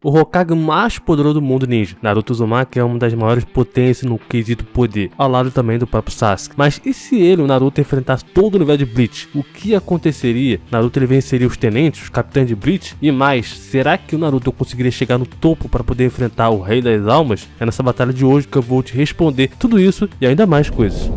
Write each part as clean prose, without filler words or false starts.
O Hokage mais poderoso do mundo ninja, Naruto Uzumaki, é uma das maiores potências no quesito poder, ao lado também do próprio Sasuke. Mas e se ele, o Naruto, enfrentasse todo o universo de Bleach? O que aconteceria? Naruto ele venceria os tenentes, os capitães de Bleach? E mais, será que o Naruto conseguiria chegar no topo para poder enfrentar o Rei das Almas? É nessa batalha de hoje que eu vou te responder tudo isso e ainda mais coisas.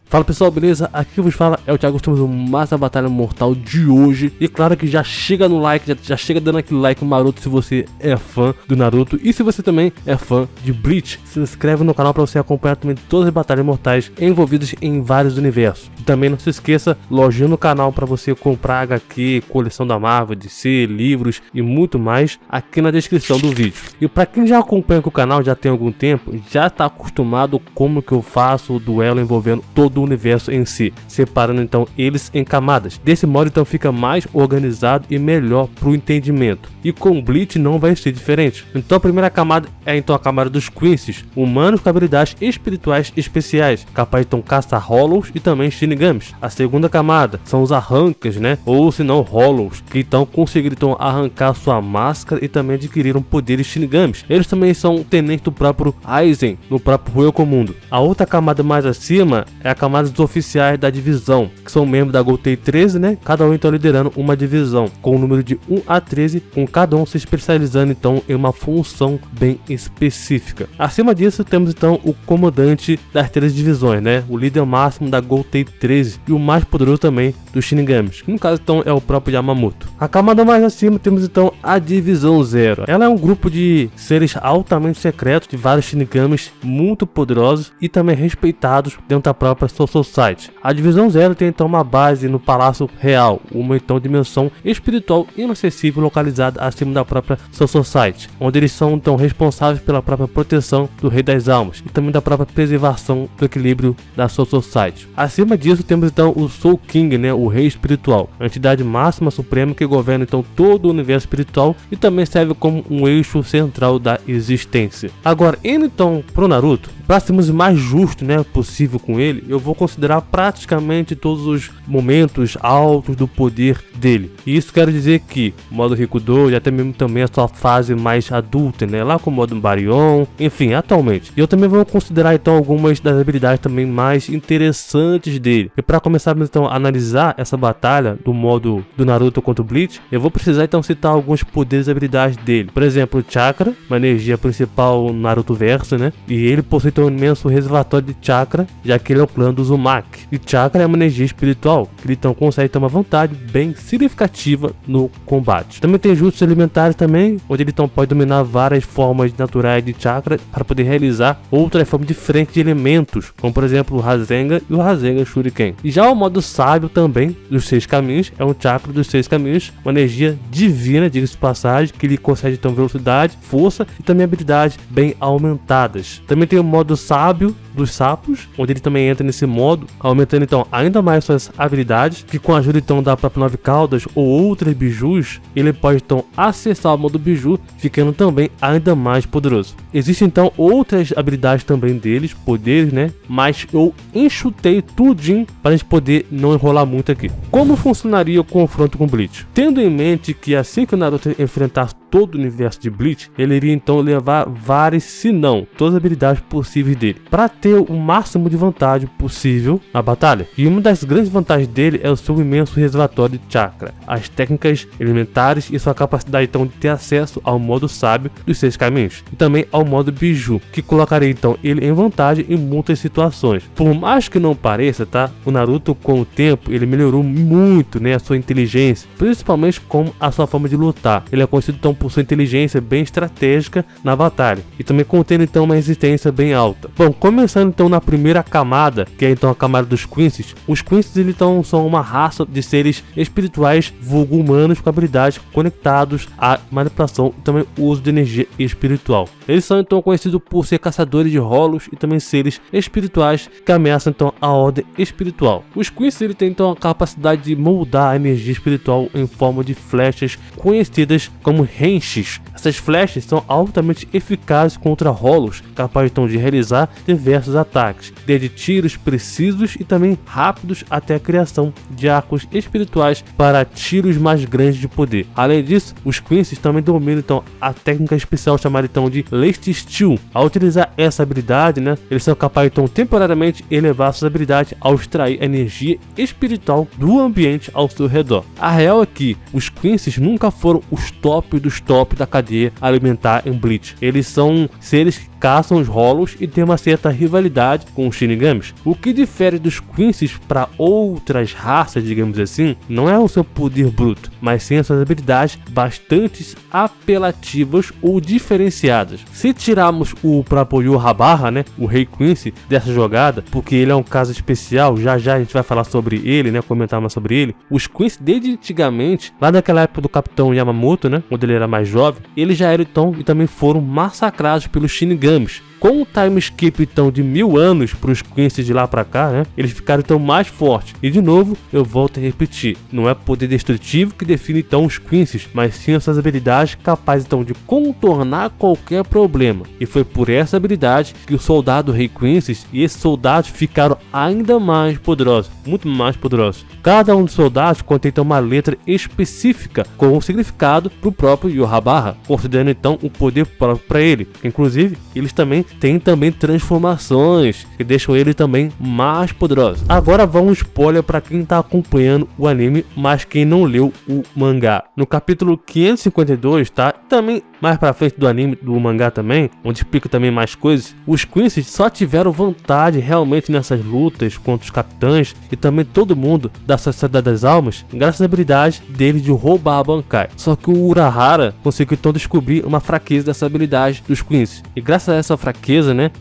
Fala pessoal, beleza? Aqui vos fala é o Thiago, estamos mais a batalha mortal de hoje. E claro que já chega no like, já chega dando aquele like maroto se você é fã do Naruto. E se você também é fã de Bleach, se inscreve no canal para você acompanhar também todas as batalhas mortais envolvidas em vários universos. E também não se esqueça, lojinha no canal para você comprar HQ, coleção da Marvel, DC, livros e muito mais aqui na descrição do vídeo. E para quem já acompanha o canal já tem algum tempo, já está acostumado como que eu faço o duelo envolvendo todo o universo em si, separando então eles em camadas. Desse modo então fica mais organizado e melhor para o entendimento. E com Bleach não vai ser diferente. Então a primeira camada é então a camada dos Quincy's, humanos com habilidades espirituais especiais, capazes de então caçar Hollows e também Shinigamis. A segunda camada são os Arrancas, né, ou se não Hollows, que então conseguiram então arrancar sua máscara e também adquiriram poderes Shinigamis. Eles também são tenentes do próprio Aizen, no próprio Ryoko Mundo. A outra camada mais acima é a camada dos oficiais da divisão, que são membros da Gotei 13, né? Cada um então liderando uma divisão, com o número de 1 a 13, com cada um se especializando então em uma função bem específica. Acima disso temos então o comandante das 13 divisões, né? O líder máximo da Gotei 13 e o mais poderoso também dos Shinigamis, que no caso então é o próprio Yamamoto. A camada mais acima temos então a divisão 0. Ela é um grupo de seres altamente secretos, de vários Shinigamis muito poderosos e também respeitados dentro da própria Soul Society. A divisão 0 tem então uma base no Palácio Real, uma então dimensão espiritual inacessível localizada acima da própria Soul Society, onde eles são então responsáveis pela própria proteção do Rei das Almas e também da própria preservação do equilíbrio da Soul Society. Acima disso temos então o Soul King, né, o Rei Espiritual, a entidade máxima suprema que governa então todo o universo espiritual e também serve como um eixo central da existência. Agora, indo então pro Naruto, para sermos mais justos, né, possível com ele, eu vou considerar praticamente todos os momentos altos do poder dele. E isso quer dizer que o modo Rikudo e até mesmo também a sua fase mais adulta, né, lá com o modo Baryon, enfim, atualmente. E eu também vou considerar então algumas das habilidades também mais interessantes dele. E para começar então a analisar essa batalha do modo do Naruto contra o Bleach, eu vou precisar então citar alguns poderes e habilidades dele. Por exemplo, o Chakra, uma energia principal no Naruto Verso, né, e ele possui um imenso reservatório de Chakra, já que ele é o clã do Uzumaki. E Chakra é uma energia espiritual, que ele então consegue ter uma vantagem bem significativa no combate. Também tem jutsus alimentares também, onde ele então pode dominar várias formas naturais de Chakra para poder realizar outras formas diferentes de elementos, como por exemplo o Rasengan e o Rasengan Shuriken. E já o modo sábio também dos 6 caminhos, é um Chakra dos 6 caminhos, uma energia divina, diga-se de passagem, que ele consegue então velocidade, força e também habilidades bem aumentadas. Também tem o modo sábio dos sapos, onde ele também entra nesse modo, aumentando então ainda mais suas habilidades, que com a ajuda então da própria 9 caudas ou outras bijus, ele pode então acessar o modo biju, ficando também ainda mais poderoso. Existem então outras habilidades também deles, poderes, né, mas eu enxutei tudinho para a gente poder não enrolar muito aqui. Como funcionaria o confronto com Bleach? Tendo em mente que assim que o Naruto enfrentasse todo o universo de Bleach, ele iria então levar várias, se não todas as habilidades possíveis dele, para ter o máximo de vantagem possível na batalha. E uma das grandes vantagens dele é o seu imenso reservatório de Chakra, as técnicas elementares e sua capacidade então de ter acesso ao modo sábio dos 6 caminhos, e também ao modo biju, que colocaria então ele em vantagem em muitas situações. Por mais que não pareça, tá? O Naruto com o tempo ele melhorou muito, né, a sua inteligência, principalmente com a sua forma de lutar. Ele é conhecido então por sua inteligência bem estratégica na batalha e também contendo então uma resistência bem alta. Bom, começando então na primeira camada, que é então a camada dos Quincy's. Os Quincy's eles então são uma raça de seres espirituais vulgo humanos com habilidades conectados à manipulação e também uso de energia espiritual. Eles são então conhecidos por ser caçadores de Hollows e também seres espirituais que ameaçam então a ordem espiritual. Os Quincy's eles têm então a capacidade de moldar a energia espiritual em forma de flechas conhecidas como Henshis. Essas flechas são altamente eficazes contra Hollows, capazes então de realizar diversos ataques, desde tiros precisos e também rápidos até a criação de arcos espirituais para tiros mais grandes de poder. Além disso, os Quincy's também dominam então a técnica especial chamada então de Last Steel. Ao utilizar essa habilidade, eles são capazes então temporariamente elevar suas habilidades ao extrair energia espiritual do ambiente ao seu redor. A real é que os Quincy's nunca foram os top dos top da cadeia alimentar em Bleach. Eles são seres que caçam os Hollows e tem uma certa rivalidade com os Shinigamis. O que difere dos Quincy's para outras raças, digamos assim, não é o seu poder bruto, mas sim as suas habilidades bastante apelativas ou diferenciadas. Se tirarmos o próprio Yhwach, o Rei Quincy, dessa jogada, porque ele é um caso especial, já a gente vai falar sobre ele, comentar mais sobre ele. Os Quincy, desde antigamente, lá naquela época do Capitão Yamamoto, quando ele era mais jovem, eles já eram então e também foram massacrados pelos Shinigamis. Com o time skip então de 1000 anos para os Quincy de lá para cá, eles ficaram então mais fortes. E de novo, eu volto a repetir, não é poder destrutivo que define então os Quincy, mas sim essas habilidades capazes então de contornar qualquer problema. E foi por essa habilidade que o soldado Rei Quincy e esses soldados ficaram ainda mais poderosos, muito mais poderosos. Cada um dos soldados contém então uma letra específica com um significado para o próprio Yhwach, considerando então o poder próprio para ele. Inclusive, eles também têm transformações que deixam ele também mais poderoso. Agora vamos um spoiler para quem está acompanhando o anime, mas quem não leu o mangá. No capítulo 552, também mais para frente do anime, do mangá também, onde explica também mais coisas, os Quincy só tiveram vantagem realmente nessas lutas contra os capitães e também todo mundo da Sociedade das Almas, graças à habilidade dele de roubar a Bankai. Só que o Urahara conseguiu então descobrir uma fraqueza dessa habilidade dos Quincy. E graças a essa fraqueza,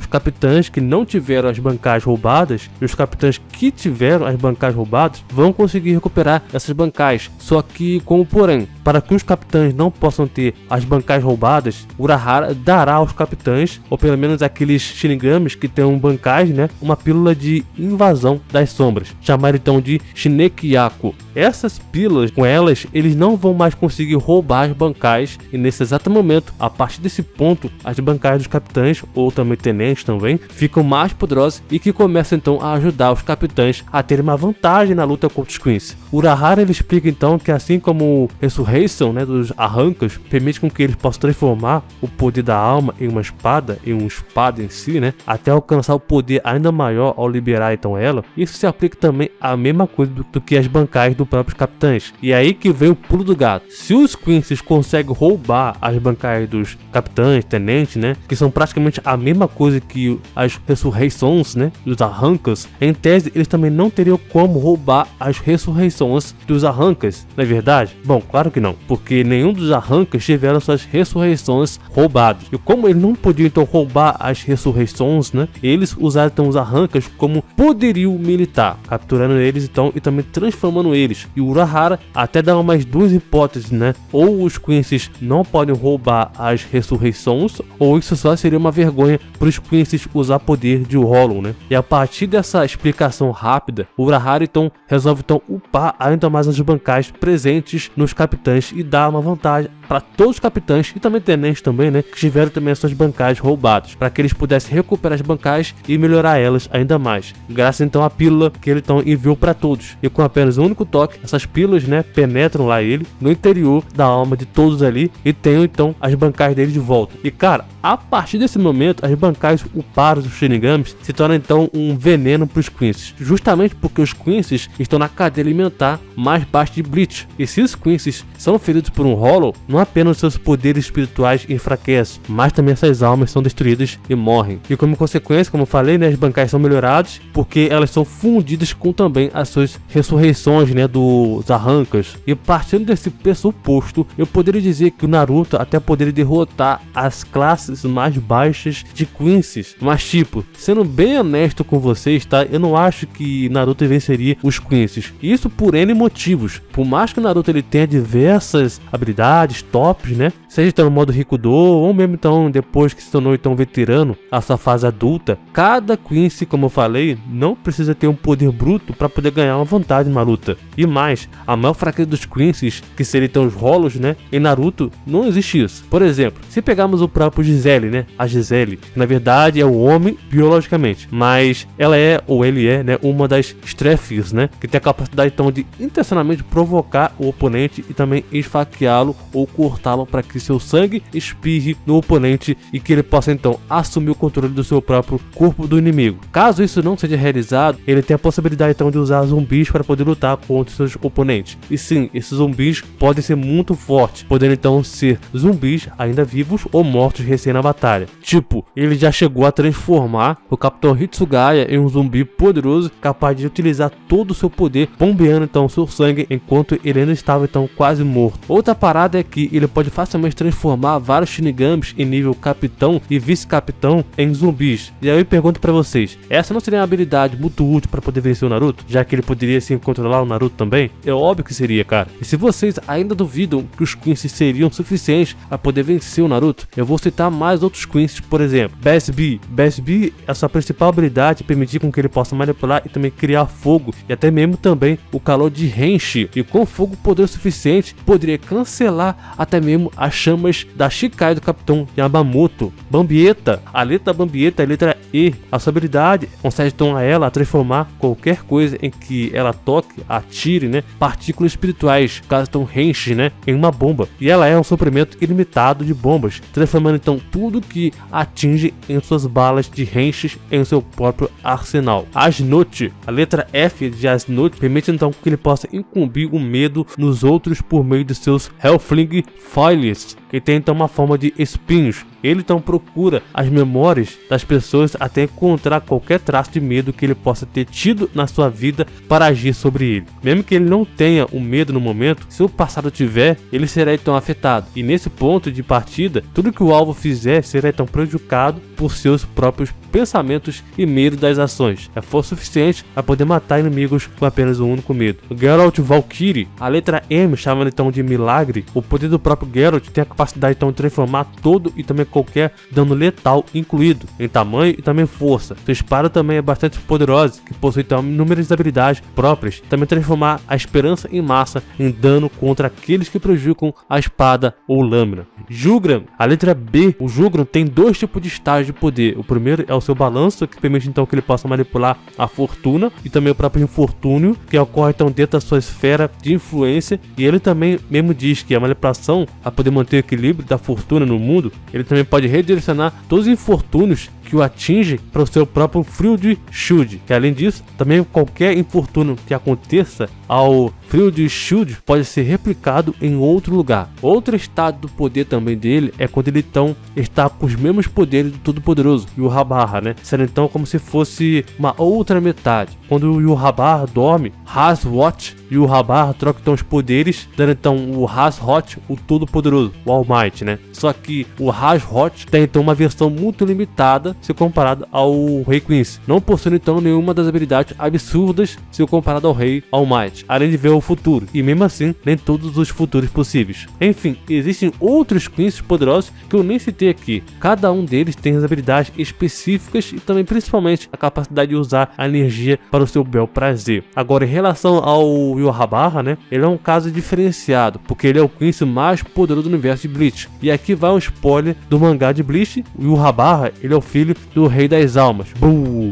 os capitães que não tiveram as bancais roubadas e os capitães que tiveram as bancais roubadas vão conseguir recuperar essas bancais. Só que, como porém, para que os capitães não possam ter as bancais roubadas, Urahara dará aos capitães, ou pelo menos aqueles Shinigamis que tenham bancais, uma pílula de invasão das sombras, chamada então de Shinekyaku. Essas pílulas, com elas, eles não vão mais conseguir roubar as bancais, e nesse exato momento, a partir desse ponto, as bancais dos capitães, ou também tenentes também, ficam mais poderosas e que começam então a ajudar os capitães a terem uma vantagem na luta contra os Quincy. Urahara ele explica então que assim como Resurrection dos Arrancas permite com que eles possam transformar o poder da alma em uma espada em si, até alcançar o poder ainda maior ao liberar então ela, isso se aplica também a mesma coisa do que as bancais dos próprios capitães. E aí que vem o pulo do gato. Se os Quincy conseguem roubar as bancais dos capitães, tenentes, que são praticamente a mesma coisa que as ressurreições, dos Arrancas, em tese eles também não teriam como roubar as ressurreições dos Arrancas, não é verdade? Bom, claro que não, porque nenhum dos Arrancas tiveram suas ressurreições roubadas. E como eles não podiam então roubar as ressurreições, eles usaram então os Arrancas como poderio militar, capturando eles então e também transformando eles. E o Urahara até dá mais duas hipóteses, ou os Quincy não podem roubar as ressurreições, ou isso só seria uma vergonha para os Quincy usar poder de Hollow, E a partir dessa explicação rápida, o Urahara então resolve então upar ainda mais as bancais presentes nos capitães e dar uma vantagem para todos os capitães e também tenentes também, que tiveram também as suas bancais roubadas, para que eles pudessem recuperar as bancais e melhorar elas ainda mais, graças então à pílula que ele então enviou para todos. E com apenas um único toque, essas pílulas, penetram lá ele no interior da alma de todos ali e tem então as bancais dele de volta. E cara, a partir desse momento, as bancais upadas dos Shinigamis se tornam então um veneno para os Quincy, justamente porque os Quincy estão na cadeia alimentar mais baixa de Bleach. E se os Quincy são feridos por um Hollow, não apenas seus poderes espirituais enfraquecem, mas também essas almas são destruídas e morrem. E como consequência, como eu falei, as bancais são melhoradas porque elas são fundidas com também as suas ressurreições, dos Arrancas. E partindo desse pressuposto, eu poderia dizer que o Naruto até poderia derrotar as classes mais baixas de Quincy. Mas tipo, sendo bem honesto com vocês, eu não acho que Naruto venceria os Quincy. Isso por N motivos. Por mais que o Naruto ele tenha diversas habilidades, tops, né? Seja então no modo Rikudo, ou mesmo então depois que se tornou então veterano, a sua fase adulta, cada Quincy, como eu falei, não precisa ter um poder bruto para poder ganhar uma vantagem numa luta. E mais, a maior fraqueza dos Quincy's, que seriam então os rolos, né? Em Naruto não existe isso. Por exemplo, se pegarmos o próprio Gisele, né? A Gisele, que na verdade é um homem biologicamente, mas ela é, ou ele é, né? Uma das Strefes, né? Que tem a capacidade então de intencionalmente provocar o oponente e também esfaqueá-lo ou cortá-lo para que seu sangue espirre no oponente e que ele possa então assumir o controle do seu próprio corpo do inimigo. Caso isso não seja realizado, ele tem a possibilidade então de usar zumbis para poder lutar contra seus oponentes. E sim, esses zumbis podem ser muito fortes, podendo então ser zumbis ainda vivos ou mortos recém na batalha. Tipo, ele já chegou a transformar o Capitão Hitsugaya em um zumbi poderoso capaz de utilizar todo o seu poder, bombeando então seu sangue enquanto ele ainda estava então quase morto. Outra parada é que ele pode facilmente transformar vários Shinigamis em nível capitão e vice-capitão em zumbis. E aí eu pergunto pra vocês, essa não seria uma habilidade muito útil para poder vencer o Naruto? Já que ele poderia sim controlar o Naruto também? É óbvio que seria, cara. E se vocês ainda duvidam que os Quincy seriam suficientes a poder vencer o Naruto, eu vou citar mais outros Quincy, por exemplo, Bass B. Bass B, a sua principal habilidade é permitir com que ele possa manipular e também criar fogo, e até mesmo também o calor de Henshi, e com fogo poder suficiente, poderia cancelar até mesmo as chamas da Shikai do Capitão Yamamoto. Bambieta, a letra Bambieta é a letra E, a sua habilidade concede então a ela a transformar qualquer coisa em que ela toque, atire, né, partículas espirituais, caso então Henshi, né, em uma bomba, e ela é um suprimento ilimitado de bombas, transformando então tudo que atinge em suas balas de Henshi em seu próprio arsenal. Asnote, a letra F de Asnote permite então que ele possa incumbir o medo nos outros por meio de seus Hellfling Foils, que tem então uma forma de espinhos. Ele então procura as memórias das pessoas até encontrar qualquer traço de medo que ele possa ter tido na sua vida para agir sobre ele. Mesmo que ele não tenha o medo no momento, se o passado tiver, ele será então afetado. E nesse ponto de partida, tudo que o alvo fizer será então prejudicado por seus próprios pensamentos e medo das ações. É força suficiente a poder matar inimigos com apenas um único medo. O Geralt Valkyrie, a letra M, chamando então de milagre. O poder do próprio Geralt tem a capacidade então de transformar todo e também qualquer dano letal incluído em tamanho e também força. Sua espada também é bastante poderosa, que possui então inúmeras habilidades próprias, também transformar a esperança em massa em dano contra aqueles que prejudicam a espada ou lâmina. Julgran, a letra B. O Julgran tem dois tipos de estágios de poder. O primeiro é o seu balanço, que permite então que ele possa manipular a fortuna, e também o próprio infortúnio, que ocorre então dentro da sua esfera de influência. E ele também mesmo diz que a manipulação, a poder manter o equilíbrio da fortuna no mundo, ele também pode redirecionar todos os infortúnios que o atinge para o seu próprio Field Shield, que além disso, também qualquer infortúnio que aconteça ao Field Shield pode ser replicado em outro lugar. Outro estado do poder também dele é quando ele então está com os mesmos poderes do Todo-Poderoso, Yhwach, né? Sendo então como se fosse uma outra metade. Quando o Yhwach dorme, Hazwatch e o Yhwach trocam então os poderes, dando então o Hazwatch, o Todo-Poderoso, o All Might, né? Só que o Hazwatch tem então uma versão muito limitada se comparado ao Rei Quincy, não possuindo então nenhuma das habilidades absurdas se comparado ao Rei All Might, além de ver o futuro, e mesmo assim, nem todos os futuros possíveis. Enfim, existem outros Quincy poderosos que eu nem citei aqui. Cada um deles tem as habilidades específicas e também principalmente a capacidade de usar a energia para o seu bel prazer. Agora, em relação ao Yhwach, né, ele é um caso diferenciado, porque ele é o Quincy mais poderoso do universo de Bleach. E aqui vai um spoiler do mangá de Bleach. O Yhwach, ele é o filho do Rei das Almas.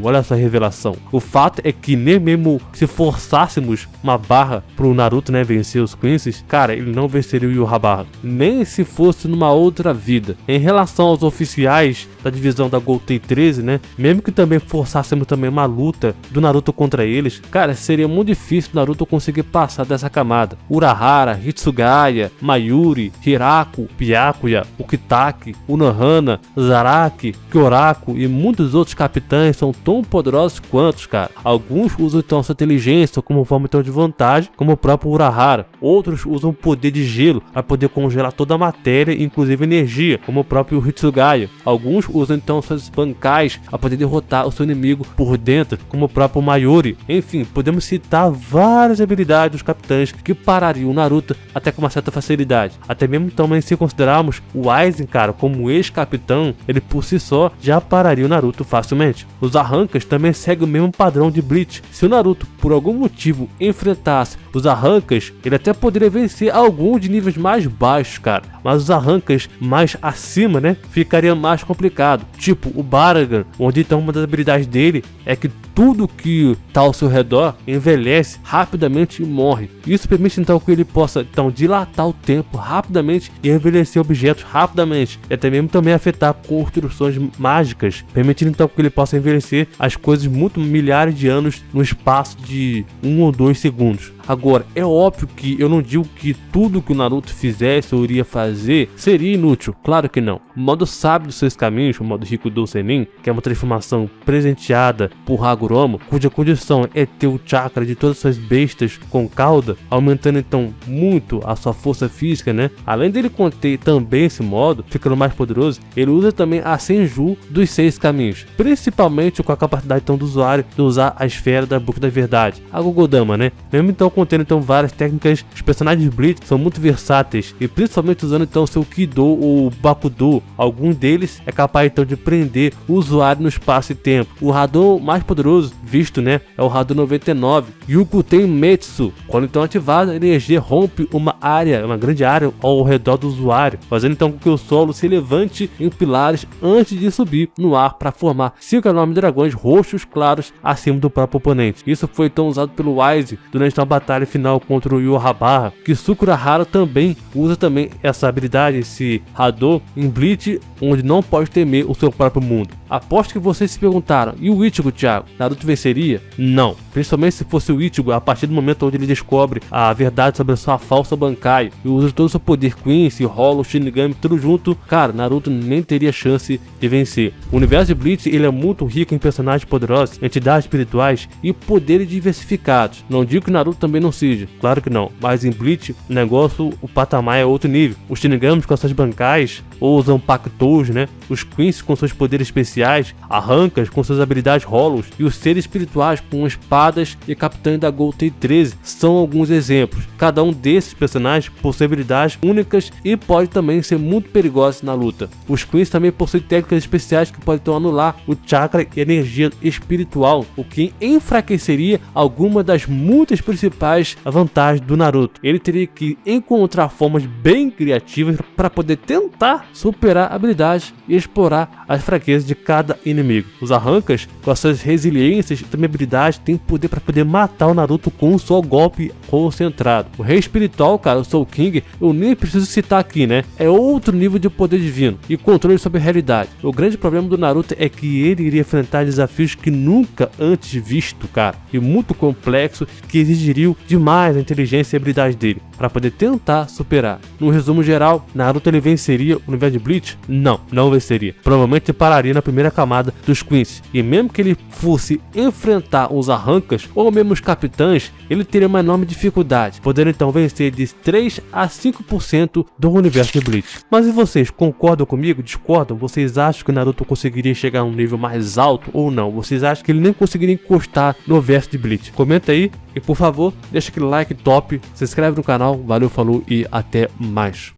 Olha essa revelação. O fato é que nem mesmo se forçássemos uma barra pro Naruto, né, vencer os Quincy's, cara, ele não venceria o Yhwach, nem se fosse numa outra vida. Em relação aos oficiais da divisão da Gotei 13, né, mesmo que também forçássemos também uma luta do Naruto contra eles, cara, seria muito difícil o Naruto conseguir passar dessa camada. Urahara, Hitsugaya, Mayuri, Hiraku, Byakuya, Ukitake, Unohana, Zaraki, Kyoraku e muitos outros capitães são tão poderosos quanto, cara. Alguns usam então sua inteligência como forma então de vantagem, como o próprio Urahara. Outros usam o poder de gelo para poder congelar toda a matéria, inclusive energia, como o próprio Hitsugaya. Alguns usam então suas bancais para poder derrotar o seu inimigo por dentro, como o próprio Mayuri. Sayori. Enfim, podemos citar várias habilidades dos capitães que parariam o Naruto até com uma certa facilidade. Até mesmo também se considerarmos o Aizen, cara, como ex-capitão, ele por si só já pararia o Naruto facilmente. Os arrancas também seguem o mesmo padrão de Bleach. Se o Naruto por algum motivo enfrentasse os arrancas, ele até poderia vencer alguns de níveis mais baixos, cara, mas os arrancas mais acima, né, ficaria mais complicado. Tipo o Baragan, onde então uma das habilidades dele é que tudo que está ao seu redor envelhece rapidamente e morre. Isso permite então que ele possa então dilatar o tempo rapidamente e envelhecer objetos rapidamente, e até mesmo também afetar construções mágicas, permitindo então que ele possa envelhecer as coisas muito milhares de anos no espaço de 1 ou 2 segundos. Agora, é óbvio que eu não digo que tudo que o Naruto fizesse ou iria fazer seria inútil, claro que não. O modo sábio dos seus caminhos, o modo Rikudo Sennin, que é uma transformação presenteada por Hagoromo, cuja condição é ter o chakra de todas as suas bestas com cauda, aumentando então muito a sua força física, né? Além dele conter também esse modo, ficando mais poderoso, ele usa também a Senju dos 6 caminhos, principalmente com a capacidade então do usuário de usar a esfera da Boca da Verdade, a Gogodama, né? Mesmo então contendo então várias técnicas, os personagens de Bleach são muito versáteis e principalmente usando então seu Kido ou Bakudo. Alguns deles é capaz então de prender o usuário no espaço e tempo. O Hadou mais poderoso visto, né, é o Hadou 99 e o Kuten Metsu. Quando então ativado, a energia rompe uma grande área ao redor do usuário, fazendo então com que o solo se levante em pilares antes de subir no ar para formar 5 enormes dragões roxos claros acima do próprio oponente. Isso foi então usado pelo Aizen durante a batalha final contra o Yorohara, que Sakurahara também usa também essa habilidade, esse Hadou, em Bleach, onde não pode temer o seu próprio mundo. Aposto que vocês se perguntaram, e o Ichigo, Thiago? Naruto venceria? Não. Principalmente se fosse o Ichigo, a partir do momento onde ele descobre a verdade sobre a sua falsa Bankai e usa todo o seu poder Quincy, Hollow, Shinigami, tudo junto, cara, Naruto nem teria chance de vencer. O universo de Bleach, ele é muito rico em personagens poderosos, entidades espirituais e poderes diversificados. Não digo que Naruto também não seja, claro que não, mas em Bleach o negócio, o patamar é outro nível. Os Shinigamis com suas Bankais, ou os Zanpakutos, né? Os Quincy com seus poderes especiais, Arrancas com suas habilidades Hollows e os seres espirituais com espadas e capitães da Golden 13 são alguns exemplos. Cada um desses personagens possui habilidades únicas e pode também ser muito perigosos na luta. Os Quincy também possuem técnicas especiais que podem então anular o chakra e energia espiritual, o que enfraqueceria alguma das muitas principais vantagens do Naruto. Ele teria que encontrar formas bem criativas para poder tentar superar habilidades e explorar as fraquezas de cada inimigo. Os Arrancas, com as suas resiliências e também habilidades, têm poder para poder matar o Naruto com um só golpe concentrado. O Rei Espiritual, cara, o Soul King, eu nem preciso citar aqui, né? É outro nível de poder divino e controle sobre a realidade. O grande problema do Naruto é que ele iria enfrentar desafios que nunca antes visto, cara, e muito complexo, que exigiriam demais a inteligência e a habilidade dele para poder tentar superar. No resumo geral, Naruto ele venceria o universo de Bleach? Não venceria. Provavelmente pararia na primeira camada dos Quincy. E mesmo que ele fosse enfrentar os Arrancas ou mesmo os Capitães, ele teria uma enorme dificuldade, podendo então vencer de 3 a 5% do universo de Bleach. Mas e vocês, concordam comigo? Discordam? Vocês acham que o Naruto conseguiria chegar a um nível mais alto ou não? Vocês acham que ele nem conseguiria encostar no verso de Bleach? Comenta aí e por favor, deixa aquele like top, se inscreve no canal, valeu, falou e até mais.